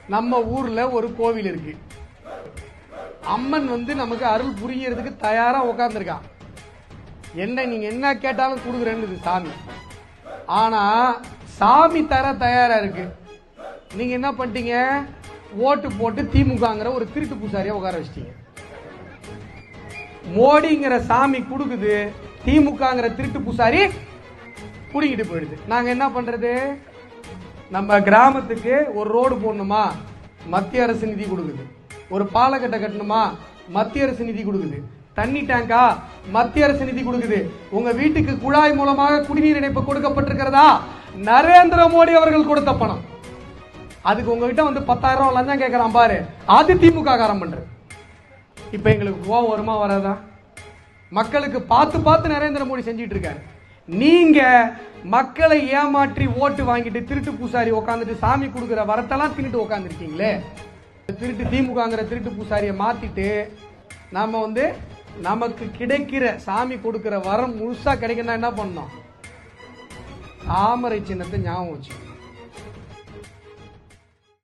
நம்ம ஊர்ல ஒரு கோவில் இருக்கு. அம்மன் நமக்கு அருள் புரியறதுக்கு தயாரா உட்கார்ந்துருக்கான். என்ன நீங்க என்ன கேட்டாலும் கொடுக்குறேன்னு சாமி. ஆனா சாமி தர தயாரா இருக்கு. நீங்க என்ன பண்ணிட்டீங்க? ஓட்டு போட்டு திமுகங்கிற ஒரு திருட்டு பூசாரியா உட்கார வச்சிட்டீங்க. மோடிங்கிற சாமி கொடுக்குது, திமுகங்கிற திருட்டு பூசாரி குடிக்கிட்டு போயிடுது. நாங்க என்ன பண்றது? நம்ம கிராமத்துக்கு ஒரு ரோடு போடணுமா, மத்திய அரசு நிதி கொடுக்குது. ஒரு பாலக்கட்டை கட்டணுமா, மத்திய அரசு நிதி கொடுக்குது. தண்ணி டேங்கா, மத்திய அரசு நிதி கொடுக்குது. உங்க வீட்டுக்கு குழாய் மூலமாக குடிநீர் இணைப்பு கொடுக்கப்பட்டிருக்கிறதா? நரேந்திர மோடி அவர்கள் கொடுத்த பணம். அதுக்கு உங்ககிட்ட 10,000 ரூபாய் லஞ்சம் கேட்கறான் பாரு, அது திமுக காரம் பண்ற. இப்ப எங்களுக்கு கோவம் வருமா வராதா? மக்களுக்கு பார்த்து பார்த்து நரேந்திர மோடி செஞ்சிட்டு இருக்காரு. நீங்க மக்களை ஏமாற்றி ஓட்டு வாங்கிட்டு திருட்டு பூசாரி உட்காந்துட்டு சாமி கொடுக்கிற வரத்தெல்லாம் தின்னுட்டு உட்காந்துருக்கீங்களே. திருட்டு திமுகங்கிற திருட்டு பூசாரியை மாத்திட்டு நாம நமக்கு கிடைக்கிற சாமி கொடுக்கிற வரம் முழுசா கிடைக்கணும். என்ன பண்ணோம்? தாமரை சின்னத்தை ஞாபகம் வச்சு